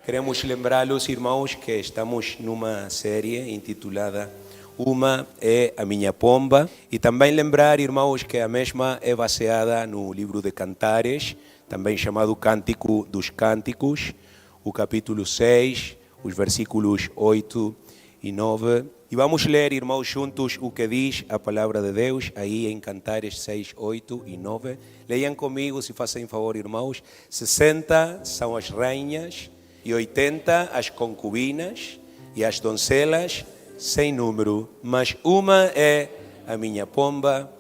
Queremos lembrá-los, irmãos, que estamos numa série intitulada Uma é a Minha Pomba. E também lembrar, irmãos, que a mesma é baseada no livro de Cantares, também chamado Cântico dos Cânticos, o capítulo 6, os versículos 8 e 9. E vamos ler, irmãos, juntos o que diz a palavra de Deus, aí em Cantares 6, 8 e 9. Leiam comigo, se fazem favor, irmãos. 60 são as rainhas, e 80 as concubinas, e as donzelas sem número, mas uma é a minha pomba,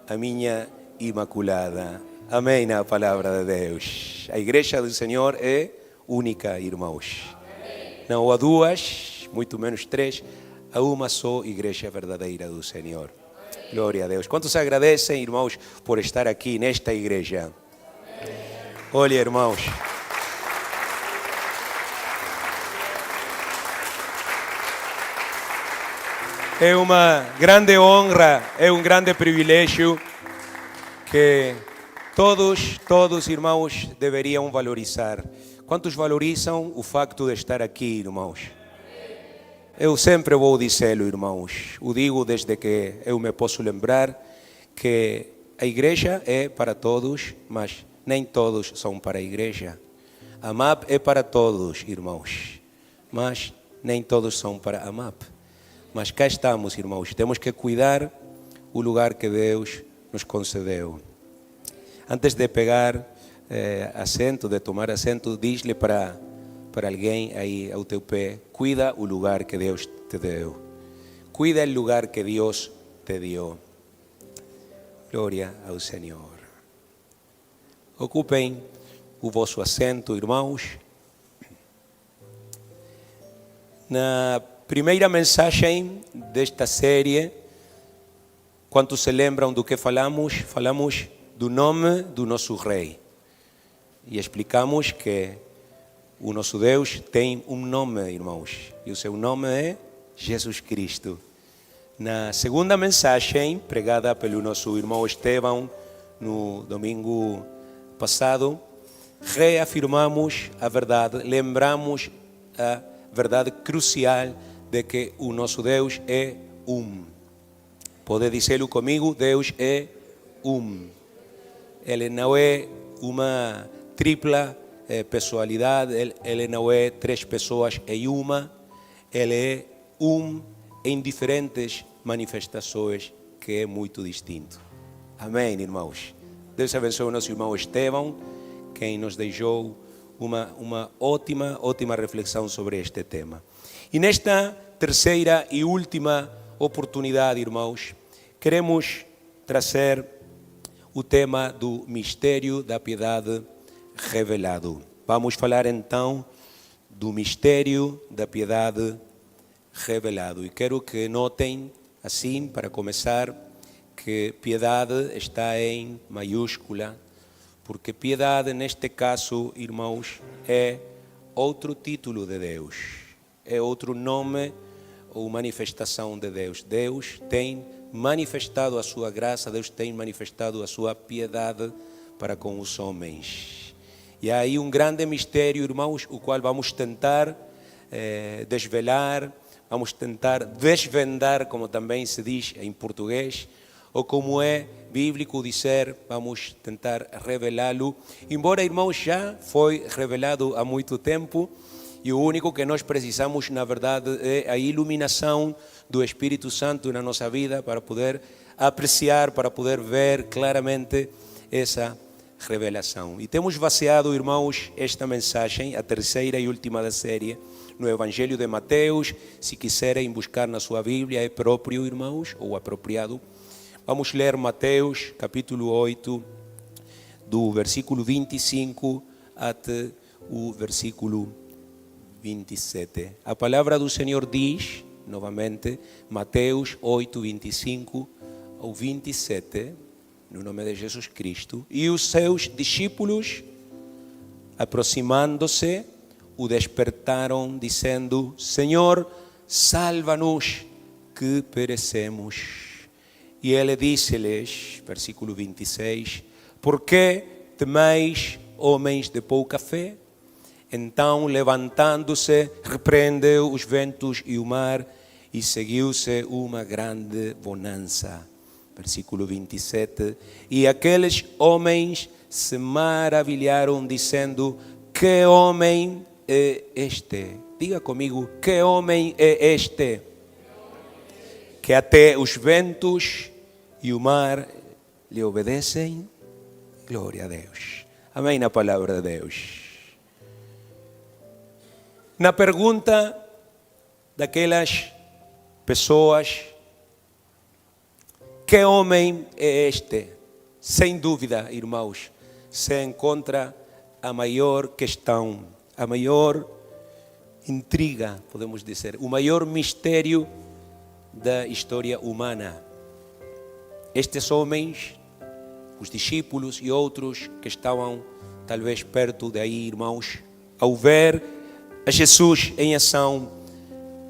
a minha imaculada. Amém na palavra de Deus. A igreja do Senhor é única, irmãos. Não há duas, muito menos três, há uma só igreja verdadeira do Senhor. Glória a Deus. Quantos agradecem, irmãos, por estar aqui nesta igreja? Olha, irmãos. É uma grande honra, é um grande privilégio que todos irmãos deveriam valorizar. Quantos valorizam o facto de estar aqui, irmãos? Eu sempre vou dizê-lo, irmãos. O digo desde que eu me posso lembrar que a igreja é para todos, mas nem todos são para a igreja. A MAP é para todos, irmãos, mas nem todos são para a MAP. Mas cá estamos, irmãos, temos que cuidar o lugar que Deus nos concedeu. Antes de pegar assento, de tomar assento, diz-lhe para alguém aí ao teu pé, cuida o lugar que Deus te deu. Cuida o lugar que Deus te deu. Glória ao Senhor. Ocupem o vosso assento, irmãos. Na primeira mensagem desta série, quantos se lembram do que falamos? Falamos do nome do nosso Rei. E explicamos que o nosso Deus tem um nome, irmãos. E o seu nome é Jesus Cristo. Na segunda mensagem, pregada pelo nosso irmão Estevão no domingo passado, reafirmamos a verdade, lembramos a verdade crucial de que o nosso Deus é um. Pode dizê-lo comigo, Deus é um. Ele não é uma tripla pessoalidade, ele não é três pessoas em uma, ele é um em diferentes manifestações, que é muito distinto. Amém, irmãos? Deus abençoe o nosso irmão Estevão, quem nos deixou uma ótima reflexão sobre este tema. E nesta terceira e última oportunidade, irmãos, queremos trazer o tema do mistério da piedade revelado. Vamos falar então do mistério da piedade revelado. E quero que notem, assim, para começar, que piedade está em maiúscula, porque piedade, neste caso, irmãos, é outro título de Deus. É outro nome ou manifestação de Deus. Deus tem manifestado a sua graça, Deus tem manifestado a sua piedade para com os homens. E há aí um grande mistério, irmãos, o qual vamos tentar desvelar, vamos tentar desvendar, como também se diz em português, ou como é bíblico dizer, vamos tentar revelá-lo. Embora, irmãos, já foi revelado há muito tempo, e o único que nós precisamos, na verdade, é a iluminação do Espírito Santo na nossa vida para poder apreciar, para poder ver claramente essa revelação. E temos baseado, irmãos, esta mensagem, a terceira e última da série, no Evangelho de Mateus. Se quiserem buscar na sua Bíblia, é próprio, irmãos, ou apropriado. Vamos ler Mateus, capítulo 8, do versículo 25 até o versículo 27. A palavra do Senhor diz, novamente, Mateus 8, 25 ao 27, no nome de Jesus Cristo. E os seus discípulos, aproximando-se, o despertaram, dizendo: Senhor, salva-nos, que perecemos. E ele disse-lhes, versículo 26, por que temeis, homens de pouca fé? Então, levantando-se, repreendeu os ventos e o mar, e seguiu-se uma grande bonança. Versículo 27. E aqueles homens se maravilharam, dizendo: que homem é este? Diga comigo, que homem é este? Que até os ventos e o mar lhe obedecem? Glória a Deus. Amém na palavra de Deus. Na pergunta daquelas pessoas, que homem é este? Sem dúvida, irmãos, se encontra a maior questão, a maior intriga, podemos dizer, o maior mistério da história humana. Estes homens, os discípulos e outros que estavam talvez perto daí, irmãos, ao ver a Jesus em ação,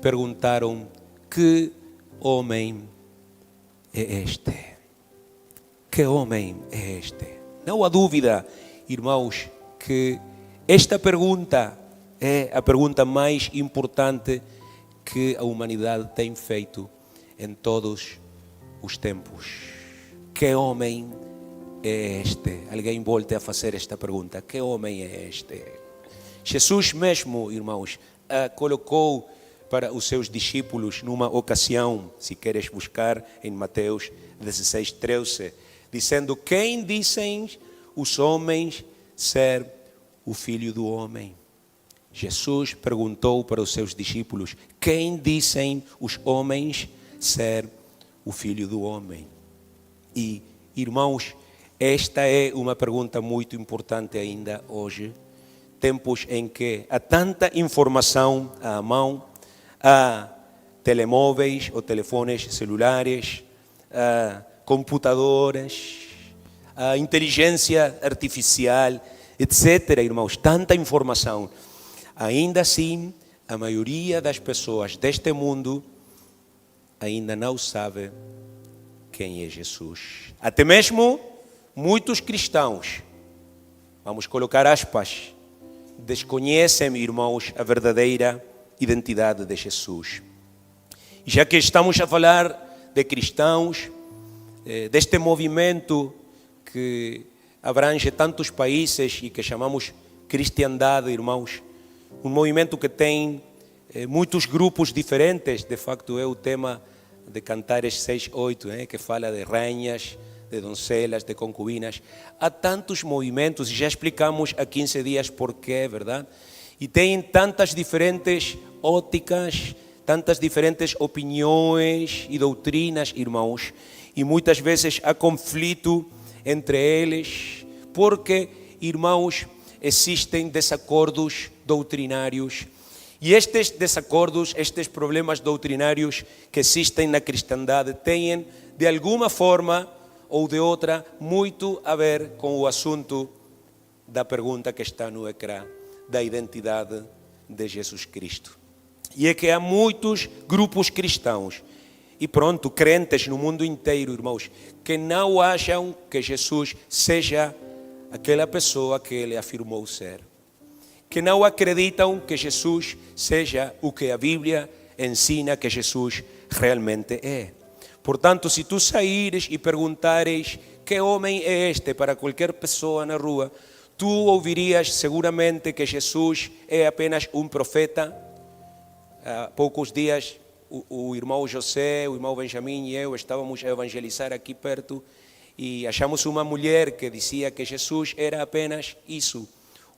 perguntaram: que homem é este? Que homem é este? Não há dúvida, irmãos, que esta pergunta é a pergunta mais importante que a humanidade tem feito em todos os tempos. Que homem é este? Alguém volte a fazer esta pergunta. Que homem é este? Jesus mesmo, irmãos, colocou para os seus discípulos numa ocasião, se queres buscar em Mateus 16:13, dizendo: quem dizem os homens ser o Filho do Homem? Jesus perguntou para os seus discípulos: quem dizem os homens ser o Filho do Homem? E, irmãos, esta é uma pergunta muito importante ainda hoje, tempos em que há tanta informação à mão, há telemóveis ou telefones celulares, há computadores, há inteligência artificial, etc., irmãos, tanta informação. Ainda assim, a maioria das pessoas deste mundo ainda não sabe quem é Jesus. Até mesmo muitos cristãos, vamos colocar aspas, desconhecem, irmãos, a verdadeira identidade de Jesus. E já que estamos a falar de cristãos, deste movimento que abrange tantos países e que chamamos cristandade, irmãos, um movimento que tem muitos grupos diferentes. De facto, é o tema de Cantares 6:8, que fala de rainhas, de doncelas, de concubinas. Há tantos movimentos, e já explicamos há 15 dias porquê, verdade? E tem tantas diferentes óticas, tantas diferentes opiniões e doutrinas, irmãos, e muitas vezes há conflito entre eles, porque, irmãos, existem desacordos doutrinários. E estes desacordos, estes problemas doutrinários que existem na cristandade têm, de alguma forma ou de outra, muito a ver com o assunto da pergunta que está no ecrã, da identidade de Jesus Cristo. E é que há muitos grupos cristãos, e pronto, crentes no mundo inteiro, irmãos, que não acham que Jesus seja aquela pessoa que ele afirmou ser. Que não acreditam que Jesus seja o que a Bíblia ensina que Jesus realmente é. Portanto, se tu saíres e perguntares que homem é este para qualquer pessoa na rua, tu ouvirias seguramente que Jesus é apenas um profeta. Há poucos dias, o irmão José, o irmão Benjamin e eu estávamos a evangelizar aqui perto e achamos uma mulher que dizia que Jesus era apenas isso,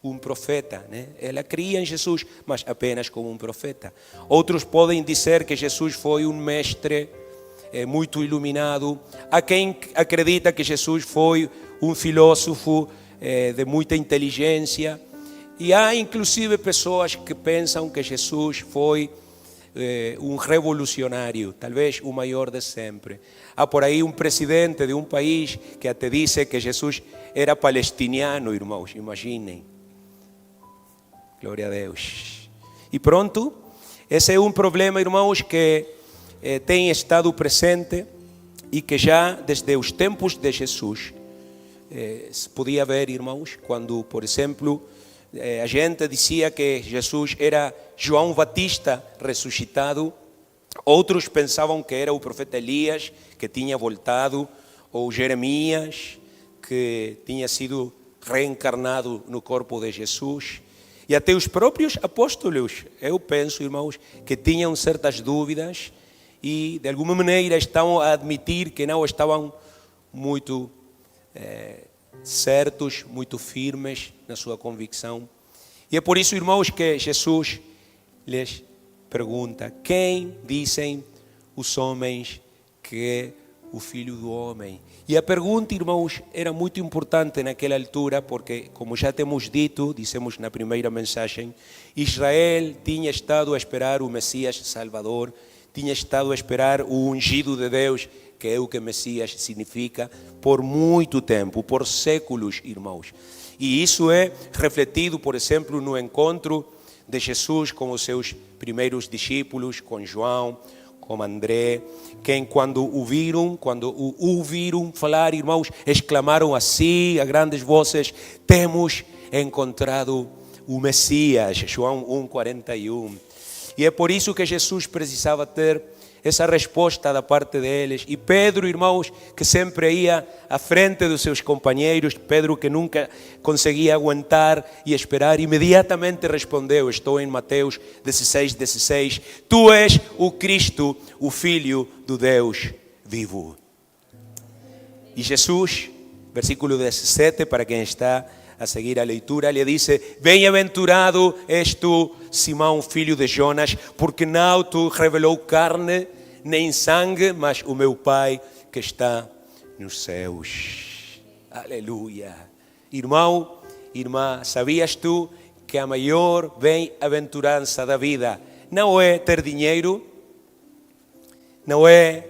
um profeta, né? Ela cria em Jesus, mas apenas como um profeta. Outros podem dizer que Jesus foi um mestre muito iluminado. Há quem acredita que Jesus foi um filósofo de muita inteligência. E há inclusive pessoas que pensam que Jesus foi um revolucionário, talvez o maior de sempre. Há por aí um presidente de um país que até disse que Jesus era palestiniano, irmãos, imaginem. Glória a Deus. E pronto, esse é um problema, irmãos, que tem estado presente e que já desde os tempos de Jesus se podia ver, irmãos, quando, por exemplo, A gente dizia que Jesus era João Batista ressuscitado. Outros pensavam que era o profeta Elias, que tinha voltado, ou Jeremias, que tinha sido reencarnado no corpo de Jesus. E até os próprios apóstolos, eu penso, irmãos, que tinham certas dúvidas e de alguma maneira estão a admitir que não estavam muito certos, muito firmes na sua convicção. E é por isso, irmãos, que Jesus lhes pergunta: quem dizem os homens que é o Filho do Homem? E a pergunta, irmãos, era muito importante naquela altura, porque, como já temos dito, dissemos na primeira mensagem, Israel tinha estado a esperar o Messias Salvador, tinha estado a esperar o ungido de Deus, que é o que Messias significa, por muito tempo, por séculos, irmãos. E isso é refletido, por exemplo, no encontro de Jesus com os seus primeiros discípulos, com João, com André, que quando o ouviram falar, irmãos, exclamaram assim a grandes vozes: temos encontrado o Messias. João 1:41. E é por isso que Jesus precisava ter essa resposta da parte deles. E Pedro, irmãos, que sempre ia à frente dos seus companheiros, Pedro que nunca conseguia aguentar e esperar, imediatamente respondeu, estou em Mateus 16:16, tu és o Cristo, o Filho do Deus vivo. E Jesus, versículo 17, para quem está a seguir a leitura, lhe disse: bem-aventurado és tu, Simão, filho de Jonas, porque não te revelou carne nem sangue, mas o meu Pai que está nos céus. Aleluia. Irmão, irmã, sabias tu que a maior bem-aventurança da vida não é ter dinheiro, não é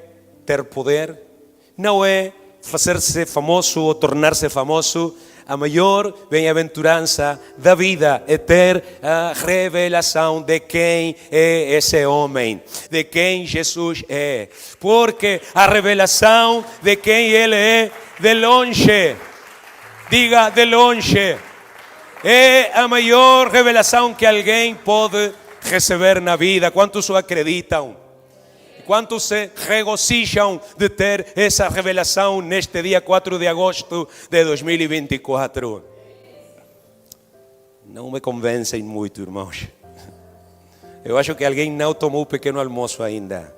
ter poder, não é fazer-se famoso ou tornar-se famoso? A maior bem-aventurança da vida é ter a revelação de quem é esse homem, de quem Jesus é. Porque a revelação de quem Ele é, de longe, diga de longe, é a maior revelação que alguém pode receber na vida. Quantos o acreditam? Quantos se regozijam de ter essa revelação neste dia 4 de agosto de 2024? Não me convencem muito, irmãos. Eu acho que alguém não tomou o pequeno almoço ainda.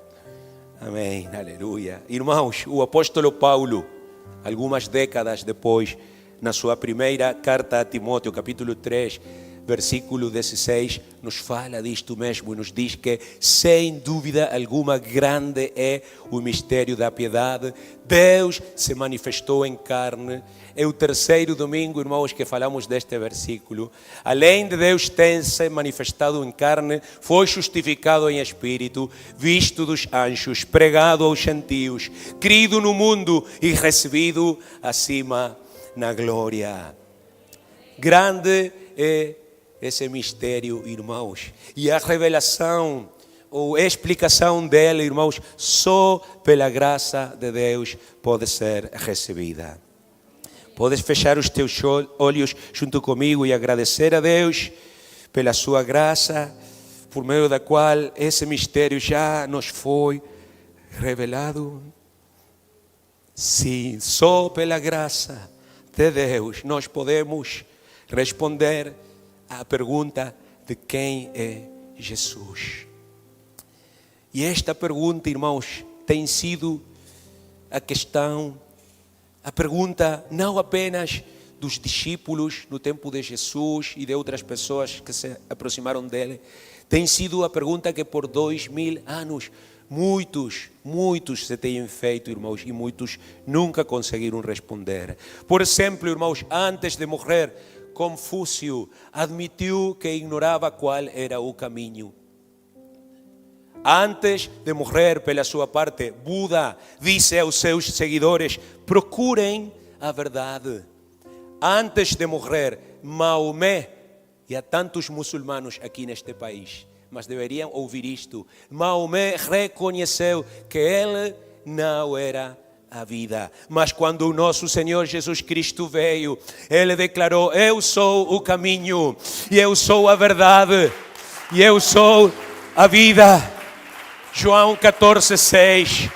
Amém, aleluia. Irmãos, o apóstolo Paulo, algumas décadas depois, na sua primeira carta a Timóteo, capítulo 3, versículo 16, nos fala disto mesmo e nos diz que, sem dúvida alguma, grande é o mistério da piedade. Deus se manifestou em carne. É o terceiro domingo, irmãos, que falamos deste versículo. Além de Deus ter se manifestado em carne, foi justificado em espírito, visto dos anjos, pregado aos gentios, crido no mundo e recebido acima na glória. Grande é esse mistério, irmãos. E a revelação ou explicação dele, irmãos, só pela graça de Deus pode ser recebida. Podes fechar os teus olhos junto comigo e agradecer a Deus pela sua graça, por meio da qual esse mistério já nos foi revelado. Sim, só pela graça de Deus nós podemos responder a pergunta de quem é Jesus. E esta pergunta, irmãos, tem sido a questão, a pergunta não apenas dos discípulos no tempo de Jesus e de outras pessoas que se aproximaram dele, tem sido a pergunta que por 2000 anos muitos se têm feito, irmãos, e muitos nunca conseguiram responder. Por exemplo, irmãos, antes de morrer, Confúcio admitiu que ignorava qual era o caminho. Antes de morrer, pela sua parte, Buda disse aos seus seguidores: procurem a verdade. Antes de morrer, Maomé, e há tantos muçulmanos aqui neste país, mas deveriam ouvir isto, Maomé reconheceu que ele não era a vida. Mas quando o nosso Senhor Jesus Cristo veio, Ele declarou: eu sou o caminho, e eu sou a verdade, e eu sou a vida. João 14:6.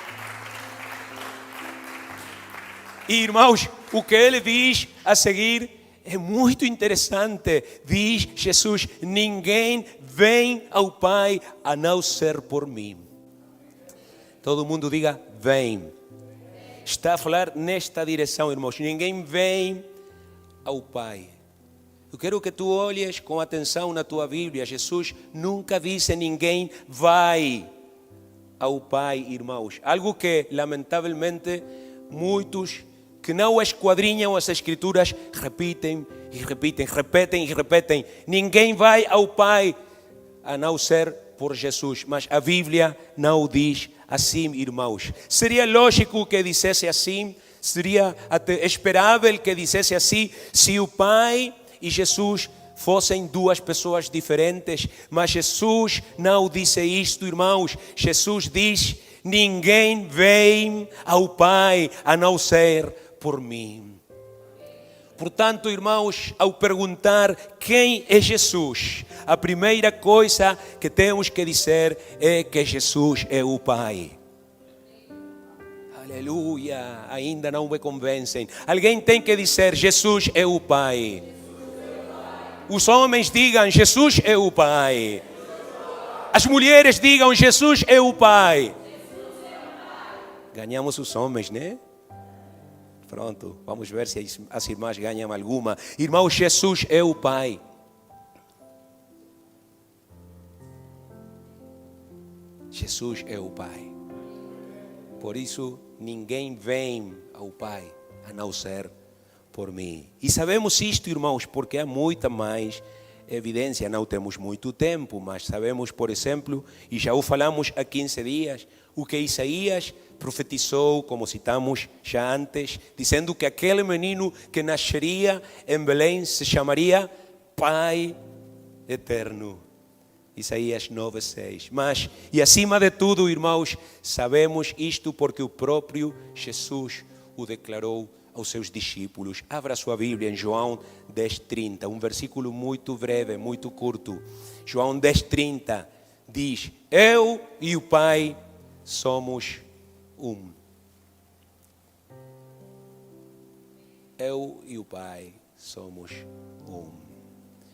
E, irmãos, o que Ele diz a seguir é muito interessante. Diz Jesus: ninguém vem ao Pai a não ser por mim. Todo mundo diga: vem. Está a falar nesta direção, irmãos. Ninguém vem ao Pai. Eu quero que tu olhes com atenção na tua Bíblia. Jesus nunca disse: ninguém vai ao Pai, irmãos. Algo que, lamentavelmente, muitos que não esquadrinham as Escrituras repetem e repetem. Ninguém vai ao Pai a não ser por Jesus. Mas a Bíblia não diz assim, irmãos. Seria lógico que dissesse assim, seria até esperável que dissesse assim, se o Pai e Jesus fossem duas pessoas diferentes. Mas Jesus não disse isto, irmãos. Jesus diz: ninguém vem ao Pai a não ser por mim. Portanto, irmãos, ao perguntar quem é Jesus, a primeira coisa que temos que dizer é que Jesus é o Pai. Aleluia, ainda não me convencem. Alguém tem que dizer: Jesus é o Pai. Os homens digam: Jesus é o Pai. As mulheres digam: Jesus é o Pai. Ganhamos os homens, né? Pronto, vamos ver se as irmãs ganham alguma. Irmão, Jesus é o Pai. Jesus é o Pai. Por isso, ninguém vem ao Pai a não ser por mim. E sabemos isto, irmãos, porque há muita mais evidência. Não temos muito tempo, mas sabemos, por exemplo, e já o falamos há 15 dias, o que Isaías profetizou, como citamos já antes, dizendo que aquele menino que nasceria em Belém se chamaria Pai Eterno. Isaías 9:6. Mas, e acima de tudo, irmãos, sabemos isto porque o próprio Jesus o declarou aos seus discípulos. Abra sua Bíblia em João 10:30, um versículo muito breve, muito curto. João 10:30 diz: eu e o Pai somos um. Eu e o Pai somos um.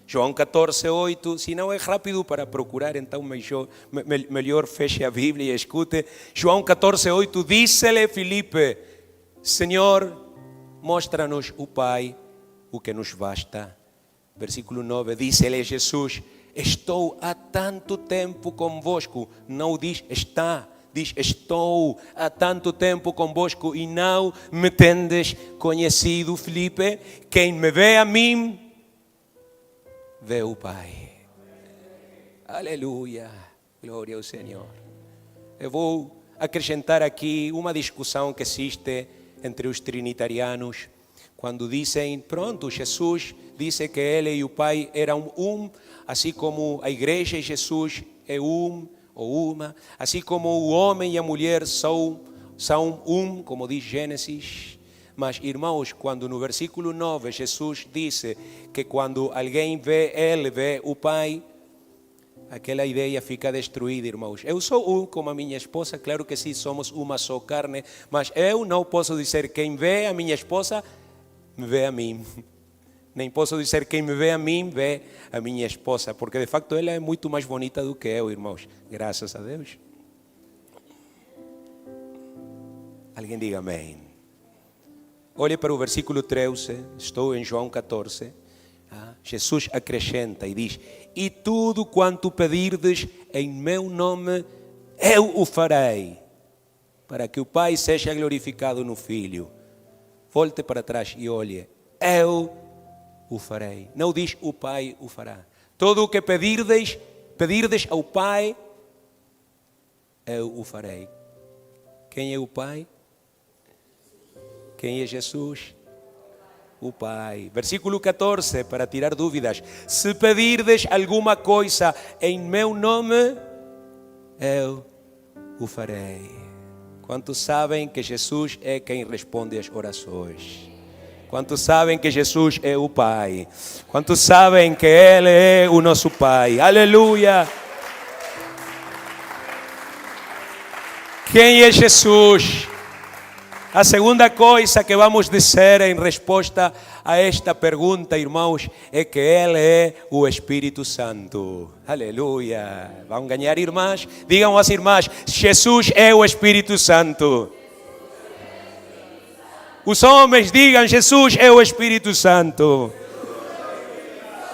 João 14:8, se não é rápido para procurar, então melhor feche a Bíblia e escute. João 14:8, disse-lhe Filipe: Senhor, mostra-nos o Pai, o que nos basta. Versículo 9, disse-lhe Jesus: estou há tanto tempo convosco. Não diz está, diz estou há tanto tempo convosco e não me tendes conhecido, Filipe. Quem me vê a mim, vê o Pai. Aleluia, glória ao Senhor. Eu vou acrescentar aqui uma discussão que existe entre os trinitarianos, quando dizem, pronto, Jesus disse que Ele e o Pai eram um, assim como a igreja e Jesus é um ou uma, assim como o homem e a mulher são um, como diz Gênesis. Mas, irmãos, quando no versículo 9 Jesus disse que quando alguém vê Ele, vê o Pai, aquela ideia fica destruída, irmãos. Eu sou um como a minha esposa, claro que sim, somos uma só carne, mas eu não posso dizer quem vê a minha esposa, me vê a mim. Nem posso dizer quem me vê a mim, vê a minha esposa, porque de facto ela é muito mais bonita do que eu, irmãos. Graças a Deus. Alguém diga amém. Olhe para o versículo 13, estou em João 14. Jesus acrescenta e diz: e tudo quanto pedirdes em meu nome, eu o farei, para que o Pai seja glorificado no Filho. Volte para trás e olhe: eu o farei. Não diz o Pai o fará. Tudo o que pedirdes ao Pai, eu o farei. Quem é o Pai? Quem é Jesus? O Pai. Versículo 14, para tirar dúvidas. Se pedirdes alguma coisa em meu nome, eu o farei. Quantos sabem que Jesus é quem responde às orações? Quantos sabem que Jesus é o Pai? Quantos sabem que Ele é o nosso Pai? Aleluia! Quem é Jesus? A segunda coisa que vamos dizer em resposta a esta pergunta, irmãos, é que Ele é o Espírito Santo. Aleluia! Vão ganhar irmãs? Digam às irmãs, Jesus é o Espírito Santo. Os homens digam, Jesus é o Espírito Santo.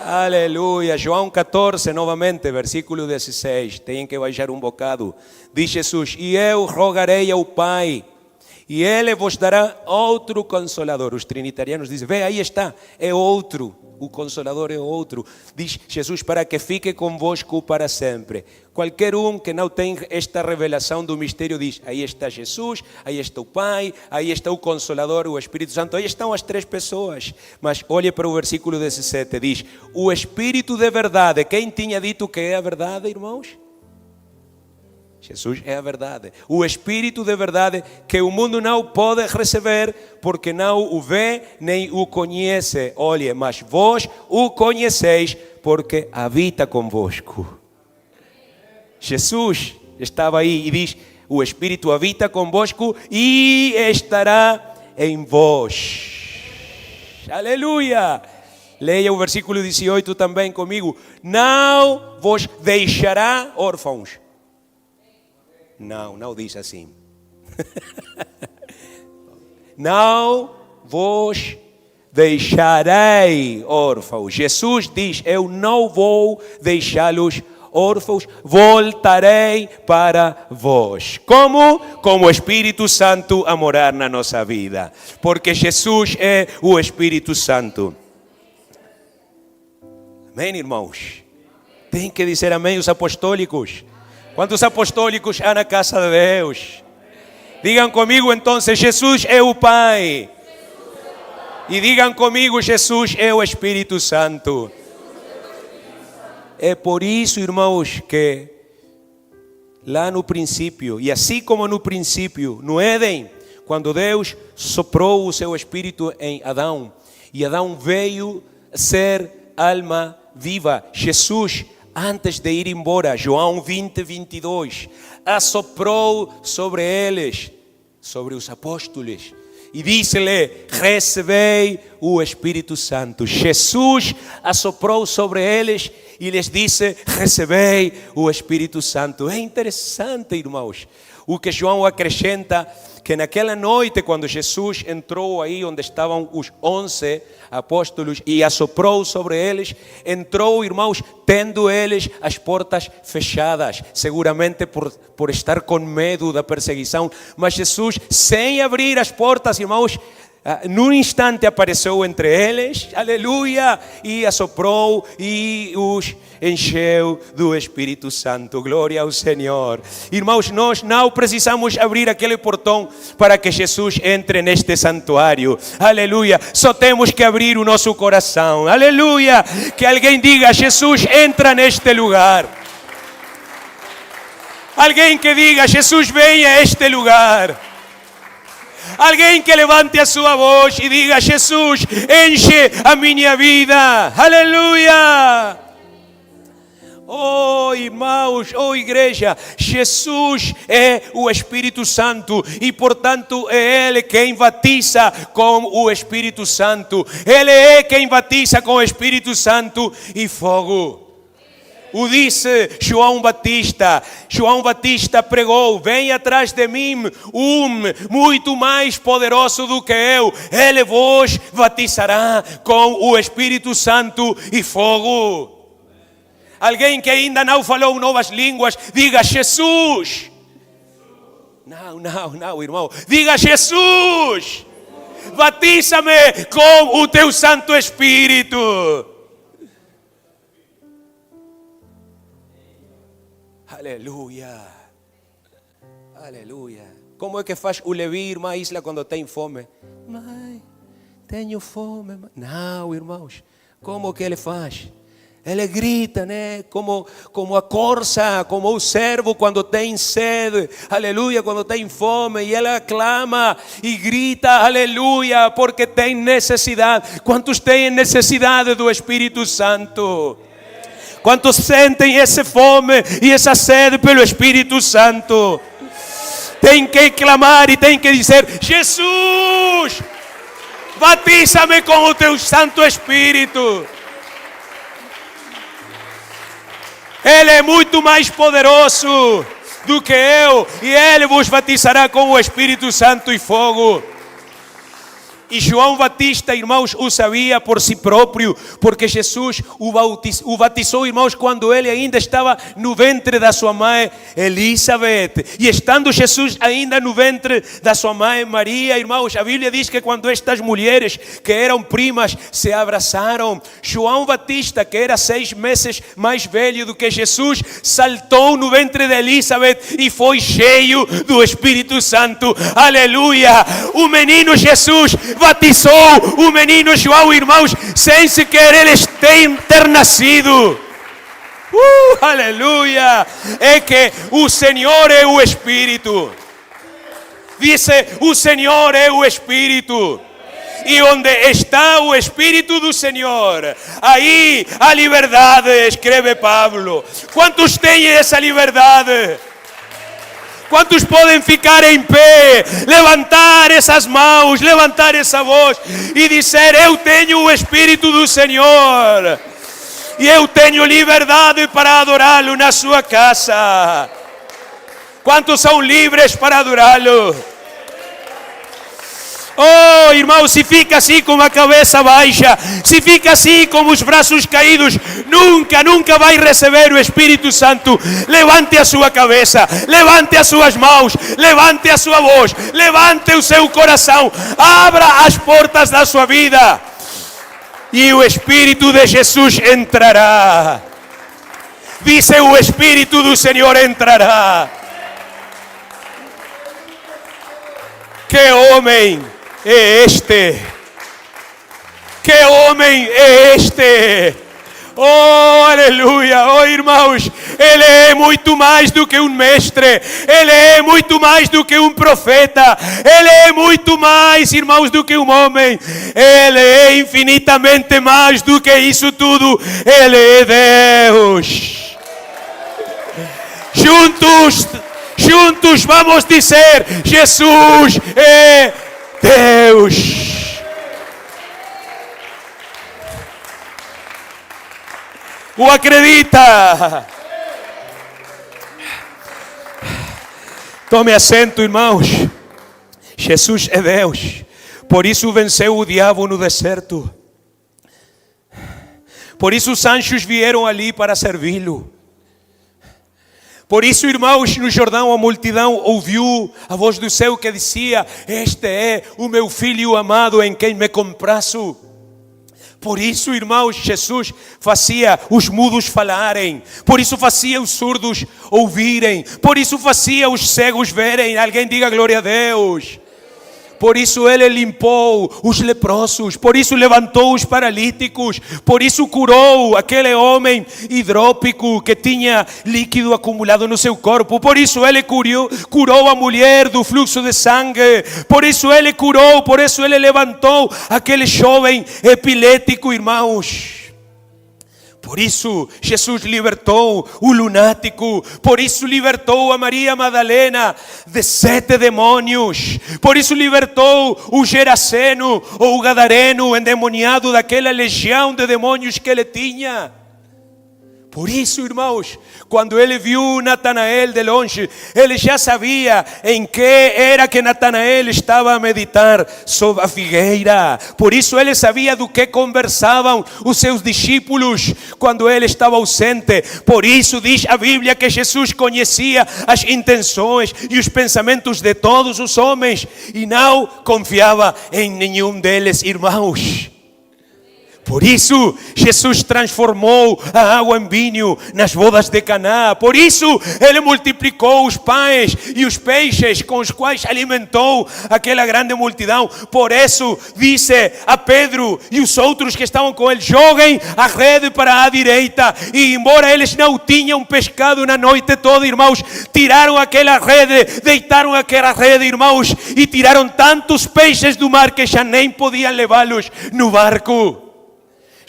Aleluia. João 14, novamente, versículo 16. Tem que baixar um bocado. Diz Jesus, e eu rogarei ao Pai, e Ele vos dará outro Consolador. Os trinitarianos dizem, vê, aí está, é outro. O Consolador é outro. Diz Jesus, para que fique convosco para sempre. Qualquer que não tem esta revelação do mistério diz, aí está Jesus, aí está o Pai, aí está o Consolador, o Espírito Santo. Aí estão as três pessoas. Mas olhe para o versículo 17, diz, o Espírito de verdade. Quem tinha dito que é a verdade, irmãos? Jesus é a verdade. O Espírito de verdade que o mundo não pode receber porque não o vê nem o conhece. Olhe, mas vós o conheceis porque habita convosco. Jesus estava aí e diz, o Espírito habita convosco e estará em vós. Aleluia! Leia o versículo 18 também comigo. Não vos deixará órfãos. Não diz assim. Não vos deixarei órfãos. Jesus diz, eu não vou deixá-los órfãos, voltarei para vós. Como? Com o Espírito Santo a morar na nossa vida. Porque Jesus é o Espírito Santo. Amém, irmãos? Tem que dizer amém os apostólicos. Quantos apostólicos há na casa de Deus? Digam comigo então, Jesus é o Pai. E digam comigo, Jesus é o Espírito Santo. É por isso, irmãos, que lá no princípio, e assim como no princípio, no Éden, quando Deus soprou o seu Espírito em Adão, e Adão veio ser alma viva, Jesus, antes de ir embora, João 20, 22, assoprou sobre eles, sobre os apóstolos, e disse-lhe, recebei o Espírito Santo. Jesus assoprou sobre eles e lhes disse, recebei o Espírito Santo. É interessante, irmãos, o que João acrescenta, que naquela noite, quando Jesus entrou aí onde estavam os 11 apóstolos e assoprou sobre eles, entrou, irmãos, tendo eles as portas fechadas, seguramente por estar com medo da perseguição. Mas Jesus, sem abrir as portas, irmãos, num instante apareceu entre eles, aleluia, e assoprou e os encheu do Espírito Santo. Glória ao Senhor. Irmãos, nós não precisamos abrir aquele portão para que Jesus entre neste santuário. Aleluia. Só temos que abrir o nosso coração. Aleluia. Que alguém diga, Jesus entra neste lugar. Alguém que diga, Jesus vem a este lugar. Alguém que levante a sua voz e diga, Jesus, enche a minha vida. Aleluia. Oh, irmãos, oh igreja, Jesus é o Espírito Santo e, portanto, é Ele quem batiza com o Espírito Santo. Ele é quem batiza com o Espírito Santo e fogo. O disse João Batista. João Batista pregou, vem atrás de mim muito mais poderoso do que eu. Ele vos batizará com o Espírito Santo e fogo. Alguém que ainda não falou novas línguas, diga Jesus. Não, irmão. Diga Jesus. Batiza-me com o teu Santo Espírito. Aleluia. Aleluia. Como é que faz o Levi, irmã Isla, quando tem fome? Mãe, tenho fome. Não, irmãos. Como que ele faz? Ele grita, né? Como a corça, como o servo quando tem sede, aleluia, quando tem fome, e ela clama e grita, aleluia, porque tem necessidade. Quantos têm necessidade do Espírito Santo? Quantos sentem essa fome e essa sede pelo Espírito Santo? Tem que clamar e tem que dizer: Jesus, batiza-me com o teu Santo Espírito. Ele é muito mais poderoso do que eu, e Ele vos batizará com o Espírito Santo e fogo. E João Batista, irmãos, o sabia por si próprio, porque Jesus o batizou, irmãos, quando ele ainda estava no ventre da sua mãe Elizabeth. E estando Jesus ainda no ventre da sua mãe Maria, irmãos, a Bíblia diz que quando estas mulheres que eram primas se abraçaram, João Batista, que era 6 meses mais velho do que Jesus, saltou no ventre de Elizabeth e foi cheio do Espírito Santo. Aleluia! O menino Jesus batizou o menino João, irmãos, sem sequer eles ter nascido. Aleluia! É que o Senhor é o Espírito. Dice: o Senhor é o Espírito. E onde está o Espírito do Senhor, aí a liberdade, escreve Pablo. Quantos têm essa liberdade? Quantos podem ficar em pé, levantar essas mãos, levantar essa voz e dizer: eu tenho o Espírito do Senhor e eu tenho liberdade para adorá-lo na sua casa? Quantos são livres para adorá-lo? Oh, irmão, se fica assim com a cabeça baixa, se fica assim com os braços caídos, nunca vai receber o Espírito Santo. Levante a sua cabeça, levante as suas mãos, levante a sua voz, levante o seu coração, abra as portas da sua vida e o Espírito de Jesus entrará. Dice: o Espírito do Senhor entrará. Que homem é este? Que homem é este? Oh, aleluia! Oh, irmãos, Ele é muito mais do que um mestre. Ele é muito mais do que um profeta. Ele é muito mais, irmãos, do que um homem. Ele é infinitamente mais do que isso tudo. Ele é Deus. Juntos vamos dizer: Jesus é Deus. O acredita? Tome assento, irmãos. Jesus é Deus. Por isso venceu o diabo no deserto. Por isso os anjos vieram ali para servi-lo. Por isso, irmãos, no Jordão a multidão ouviu a voz do céu que dizia: este é o meu filho amado em quem me comprazo. Por isso, irmãos, Jesus fazia os mudos falarem. Por isso fazia os surdos ouvirem. Por isso fazia os cegos verem. Alguém diga glória a Deus. Por isso Ele limpou os leprosos, por isso levantou os paralíticos, por isso curou aquele homem hidrópico que tinha líquido acumulado no seu corpo, por isso Ele curou a mulher do fluxo de sangue, por isso Ele curou, por isso Ele levantou aquele jovem epilético, irmãos. Por isso Jesus libertou o lunático, por isso libertou a Maria Madalena de 7 demônios, por isso libertou o Geraseno ou o Gadareno endemoniado daquela legião de demônios que ele tinha. Por isso, irmãos, quando ele viu Natanael de longe, ele já sabia em que era que Natanael estava a meditar sobre a figueira. Por isso ele sabia do que conversavam os seus discípulos quando ele estava ausente. Por isso diz a Bíblia que Jesus conhecia as intenções e os pensamentos de todos os homens e não confiava em nenhum deles, irmãos. Por isso, Jesus transformou a água em vinho nas bodas de Caná. Por isso, Ele multiplicou os pães e os peixes com os quais alimentou aquela grande multidão. Por isso, disse a Pedro e os outros que estavam com ele: joguem a rede para a direita. E embora eles não tinham pescado na noite toda, irmãos, tiraram aquela rede, deitaram aquela rede, irmãos, e tiraram tantos peixes do mar que já nem podiam levá-los no barco.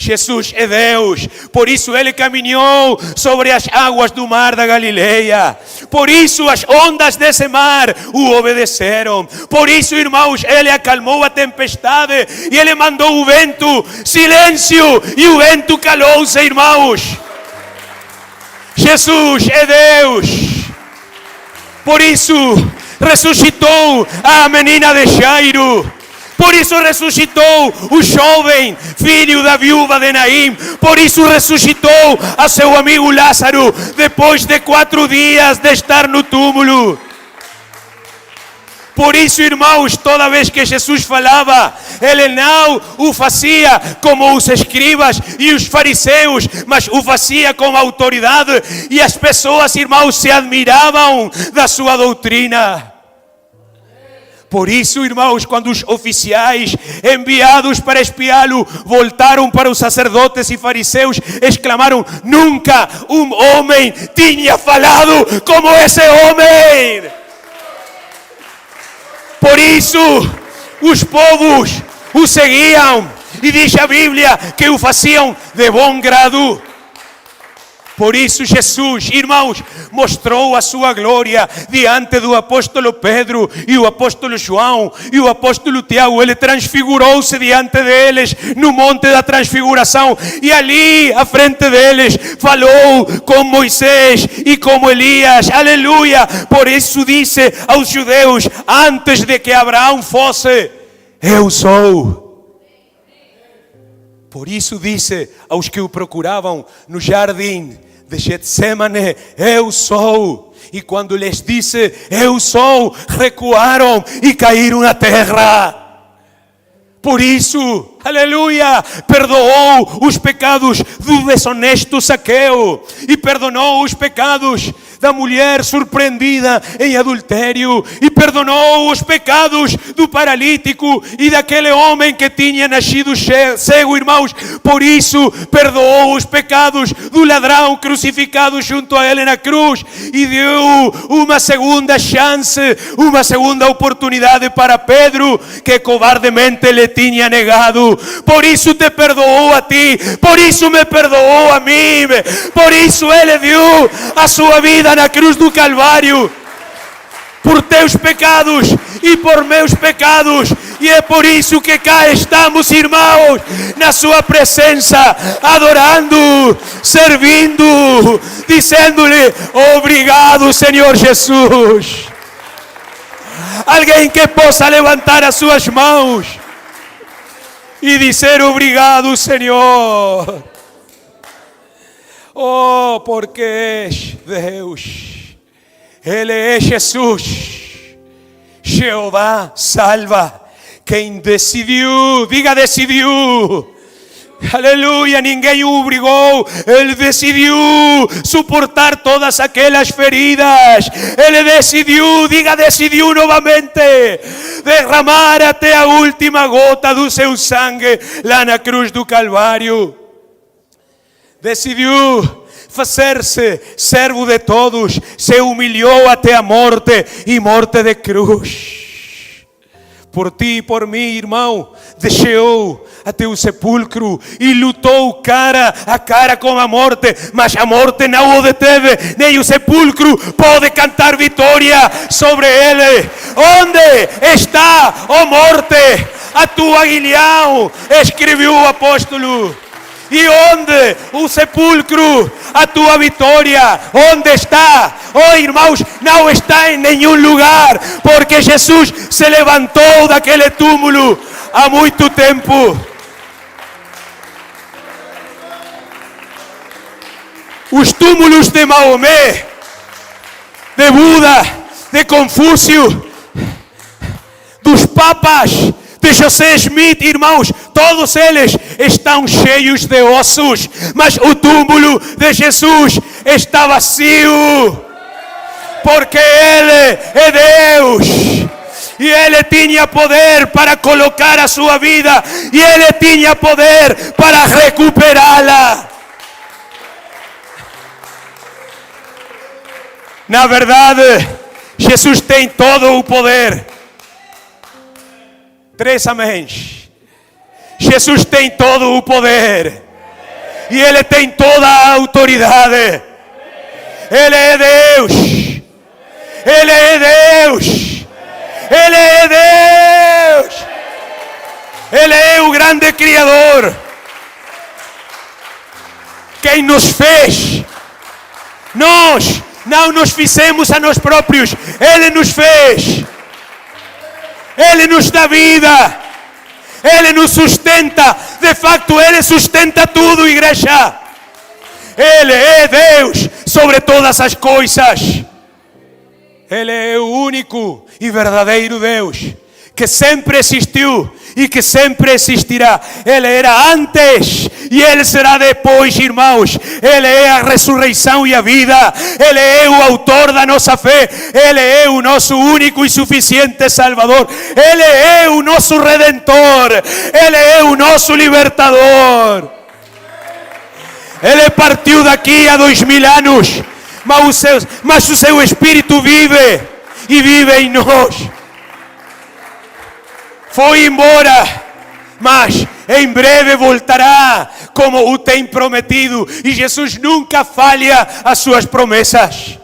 Jesus é Deus, por isso Ele caminhou sobre as águas do mar da Galileia. Por isso as ondas desse mar o obedeceram. Por isso, irmãos, Ele acalmou a tempestade e Ele mandou o vento, silêncio, e o vento calou-se, irmãos. Jesus é Deus. Por isso ressuscitou a menina de Jairo. Por isso ressuscitou o jovem filho da viúva de Naim. Por isso ressuscitou a seu amigo Lázaro, depois de 4 dias de estar no túmulo. Por isso, irmãos, toda vez que Jesus falava, Ele não o fazia como os escribas e os fariseus, mas o fazia com autoridade. E as pessoas, irmãos, se admiravam da sua doutrina. Por isso, irmãos, quando os oficiais enviados para espiá-lo voltaram para os sacerdotes e fariseus, exclamaram: nunca um homem tinha falado como esse homem. Por isso, os povos o seguiam, e diz a Bíblia que o faziam de bom grado. Por isso Jesus, irmãos, mostrou a sua glória diante do apóstolo Pedro e o apóstolo João e o apóstolo Tiago. Ele transfigurou-se diante deles no monte da transfiguração, e ali à frente deles falou com Moisés e com Elias. Aleluia! Por isso disse aos judeus antes de que Abraão fosse: eu sou. Por isso disse aos que o procuravam no jardim de Getsemane: eu sou. E quando lhes disse: eu sou, recuaram e caíram na terra. Por isso, aleluia, perdoou os pecados do desonesto Zaqueu e perdonou os pecados da mulher surpreendida em adultério e perdonou os pecados do paralítico e daquele homem que tinha nascido cego, irmãos. Por isso, perdoou os pecados do ladrão crucificado junto a ele na cruz e deu uma segunda chance, uma segunda oportunidade para Pedro, que covardemente lhe tinha negado. Por isso te perdoou a ti, por isso me perdoou a mim, por isso Ele deu a sua vida na cruz do Calvário, por teus pecados e por meus pecados. E é por isso que cá estamos, irmãos, na sua presença, adorando, servindo, dizendo-lhe: obrigado, Senhor Jesus. Alguém que possa levantar as suas mãos e dizer: obrigado, Senhor. Oh, porque és Deus. Ele é Jesus. Jeová salva. Quem decidiu, diga decidiu. Aleluia, ninguém o obrigou. Ele decidiu suportar todas aquelas feridas. Ele decidiu, diga decidiu novamente, derramar até a última gota do seu sangue lá na cruz do Calvário. Decidiu fazer-se servo de todos, se humilhou até a morte e morte de cruz. Por ti e por mim, irmão, desceu até o sepulcro e lutou cara a cara com a morte, mas a morte não o deteve, nem o sepulcro pode cantar vitória sobre ele. Onde está, ó morte, a tua aguilhão? Escreveu o apóstolo. E onde o sepulcro, a tua vitória? Onde está? Oh, irmãos, não está em nenhum lugar, porque Jesus se levantou daquele túmulo há muito tempo. Os túmulos de Maomé, de Buda, de Confúcio, dos papas, de José Smith, irmãos, todos eles estão cheios de ossos, mas o túmulo de Jesus está vazio, porque Ele é Deus. E Ele tinha poder para colocar a sua vida, e Ele tinha poder para recuperá-la. Na verdade, Jesus tem todo o poder. 3 améns. Jesus tem todo o poder. E Ele tem toda a autoridade. Ele é Deus. Ele é Deus. Ele é Deus. Ele é o grande Criador. Quem nos fez. Nós não nos fizemos a nós próprios. Ele nos fez. Ele nos dá vida. Ele nos sustenta. De facto, Ele sustenta tudo, igreja. Ele é Deus sobre todas as coisas. Ele é o único e verdadeiro Deus que sempre existiu e que sempre existirá. Ele era antes e Ele será depois, irmãos. Ele é a ressurreição e a vida. Ele é o autor da nossa fé. Ele é o nosso único e suficiente Salvador. Ele é o nosso Redentor. Ele é o nosso Libertador. Ele partiu daqui há 2000 anos, mas o seu Espírito vive e vive em nós. Foi embora, mas em breve voltará, como o tem prometido. E Jesus nunca falha as suas promessas.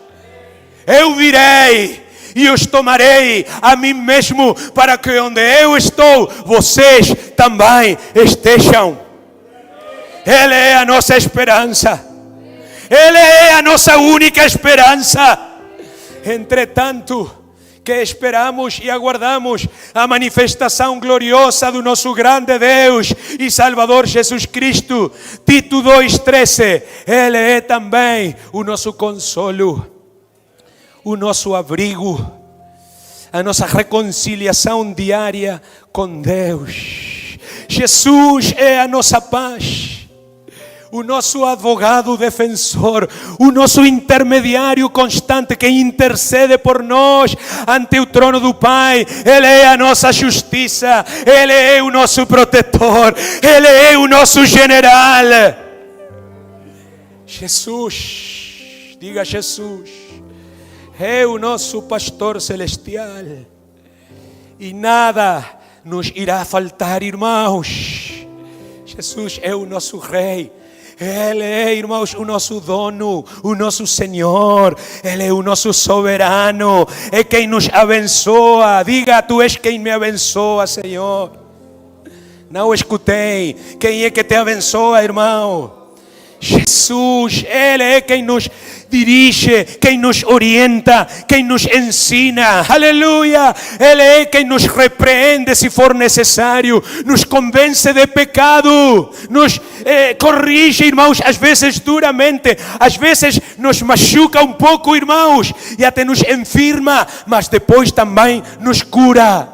Eu virei e os tomarei a mim mesmo, para que onde eu estou, vocês também estejam. Ele é a nossa esperança. Ele é a nossa única esperança. Entretanto, que esperamos e aguardamos a manifestação gloriosa do nosso grande Deus e Salvador Jesus Cristo. Tito 2,13. Ele é também o nosso consolo, o nosso abrigo, a nossa reconciliação diária com Deus. Jesus é a nossa paz, o nosso advogado defensor, o nosso intermediário constante que intercede por nós ante o trono do Pai. Ele é a nossa justiça, Ele é o nosso protetor, Ele é o nosso general. Jesus, diga Jesus, é o nosso pastor celestial e nada nos irá faltar, irmãos. Jesus é o nosso Rei. Ele é, irmãos, o nosso dono, o nosso Senhor. Ele é o nosso soberano. É quem nos abençoa. Diga, tu és quem me abençoa, Senhor. Não escutei. Quem é que te abençoa, irmão? Jesus, Ele é quem nos dirige, quem nos orienta, quem nos ensina. Aleluia! Ele é quem nos repreende se for necessário, nos convence de pecado, nos corrige, irmãos, às vezes duramente, às vezes nos machuca um pouco, irmãos, e até nos enferma, mas depois também nos cura.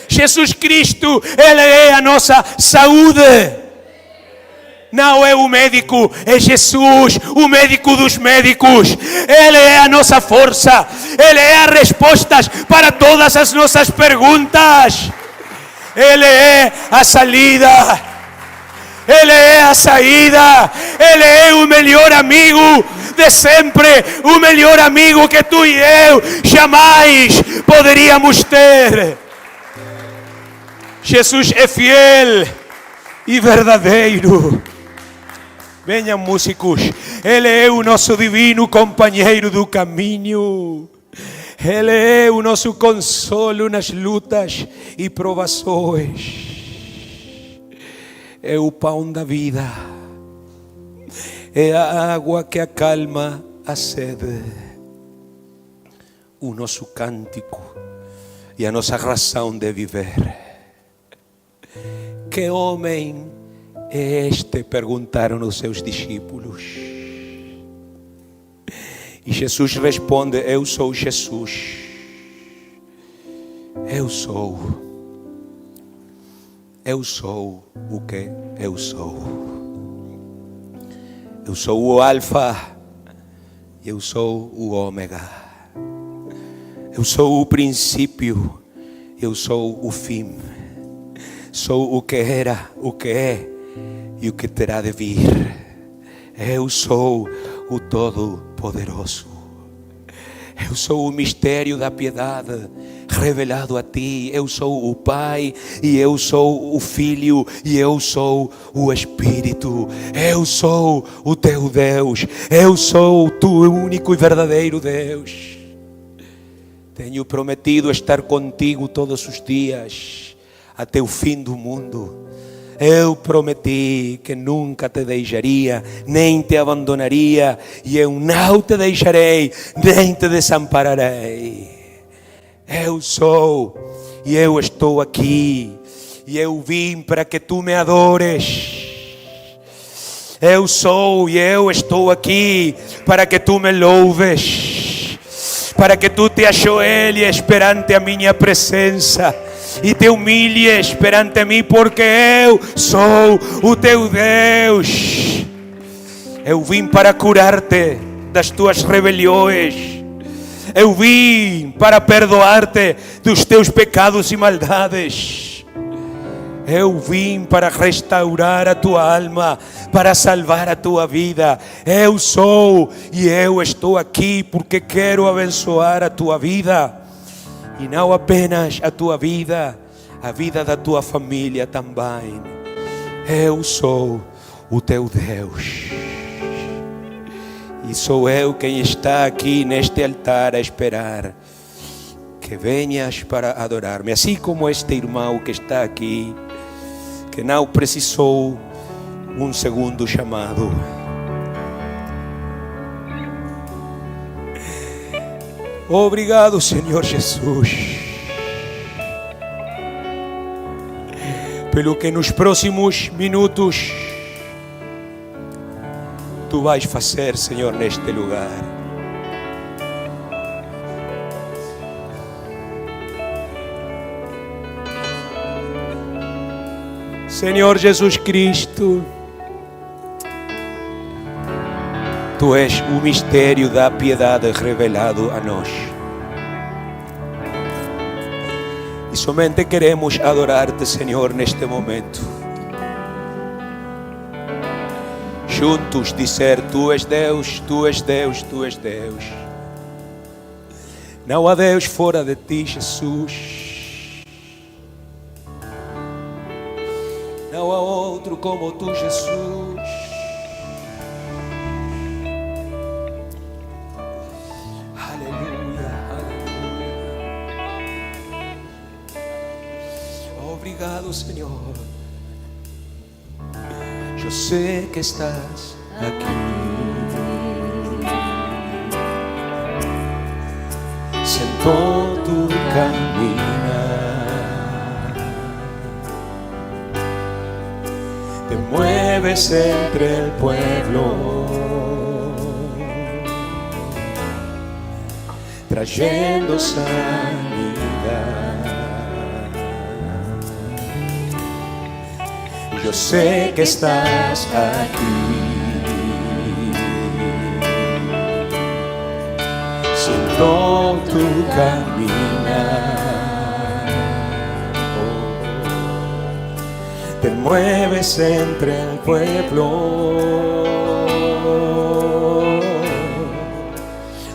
Jesus Cristo, Ele é a nossa saúde. Não é o médico, é Jesus, o médico dos médicos. Ele é a nossa força. Ele é as respostas para todas as nossas perguntas. Ele é a salida. Ele é a saída. Ele é o melhor amigo de sempre. O melhor amigo que tu e eu jamais poderíamos ter. Jesus é fiel e verdadeiro. Venham, músicos. Ele é o nosso divino companheiro do caminho. Ele é o nosso consolo nas lutas e provações. É o pão da vida. É a água que acalma a sede. O nosso cântico e a nossa razão de viver. Que homem é este? Perguntaram os seus discípulos. E Jesus responde: eu sou Jesus. Eu sou. Eu sou o que eu sou. Eu sou o Alfa, eu sou o Ômega. Eu sou o princípio, eu sou o fim. Sou o que era, o que é e o que terá de vir. Eu sou o Todo-Poderoso. Eu sou o mistério da piedade revelado a ti. Eu sou o Pai e eu sou o Filho e eu sou o Espírito. Eu sou o teu Deus. Eu sou o teu único e verdadeiro Deus. Tenho prometido estar contigo todos os dias até o fim do mundo. Eu prometi que nunca te deixaria, nem te abandonaria, e eu não te deixarei, nem te desampararei. Eu sou, e eu estou aqui, e eu vim para que tu me adores. Eu sou, e eu estou aqui para que tu me louves, para que tu te ajoelhes perante a minha presença e te humilhes perante mim, porque eu sou o teu Deus. Eu vim para curar-te das tuas rebeliões. Eu vim para perdoar-te dos teus pecados e maldades. Eu vim para restaurar a tua alma, para salvar a tua vida. Eu sou e eu estou aqui porque quero abençoar a tua vida. E não apenas a tua vida, a vida da tua família também. Eu sou o teu Deus. E sou eu quem está aqui neste altar a esperar que venhas para adorar-me. Assim como este irmão que está aqui, que não precisou um segundo chamado. Obrigado, Senhor Jesus, pelo que nos próximos minutos tu vais fazer, Senhor, neste lugar. Senhor Jesus Cristo, tu és o mistério da piedade revelado a nós. E somente queremos adorar-te, Senhor, neste momento. Juntos dizer: tu és Deus, tu és Deus, tu és Deus. Não há Deus fora de ti, Jesus. Não há outro como tu, Jesus. Obrigado, Senhor. Eu sei que estás aqui. Sentou tu caminar, te mueves entre el pueblo, trayendo sanidad. Yo sé que estás aquí. Siento tu caminar. Te mueves entre el pueblo,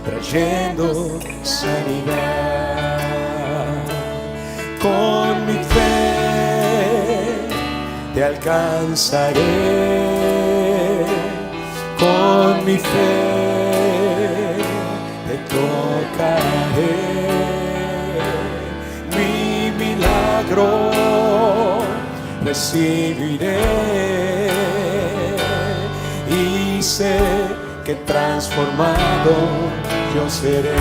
trayendo sanidad. Con mi fe te alcanzaré, con mi fe te tocaré, mi milagro recibiré y sé que transformado yo seré.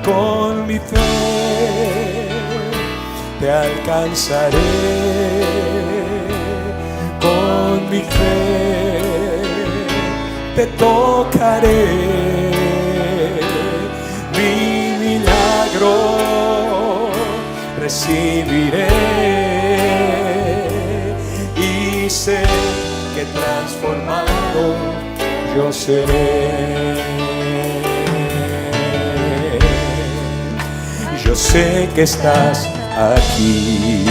Con mi fe te alcanzaré, con mi fe te tocaré, mi milagro recibiré yo seré. Yo sé que estás aquí.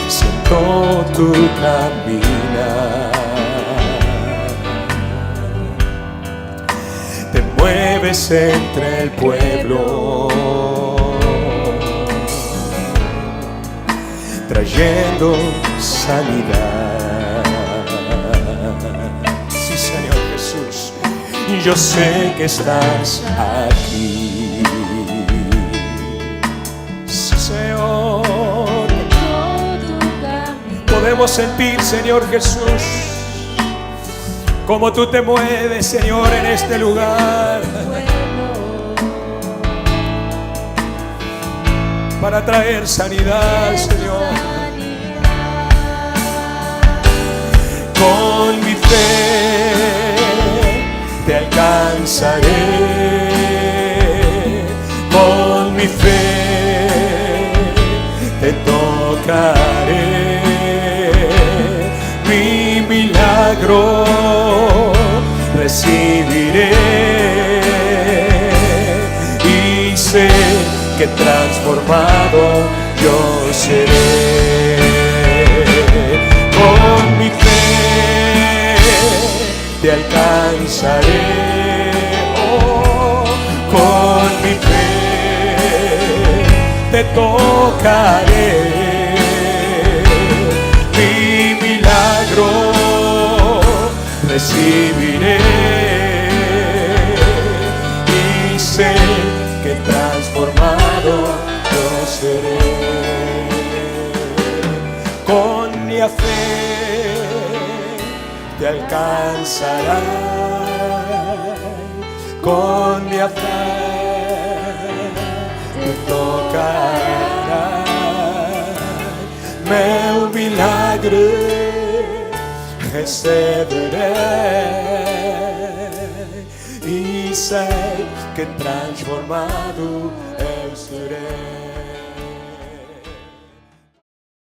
Siento tu caminar. Te mueves entre el pueblo, trayendo sanidad. Sí, Señor Jesús, yo sé que estás aquí. Sí, Señor, podemos sentir, Señor Jesús, como tú te mueves, Señor, en este lugar, para traer sanidad, Señor. Con mi fe te alcanzaré, con mi fe te tocaré. Mi milagro recibiré y sé que transformado yo seré. Con mi fe te alcanzaré, oh, con mi fe te tocaré. Mi milagro recibiré y sé que transformado yo seré. Con mi fe te alcanzará, con mi fe te tocará. Meu milagre receberé e sei que transformado eu serei.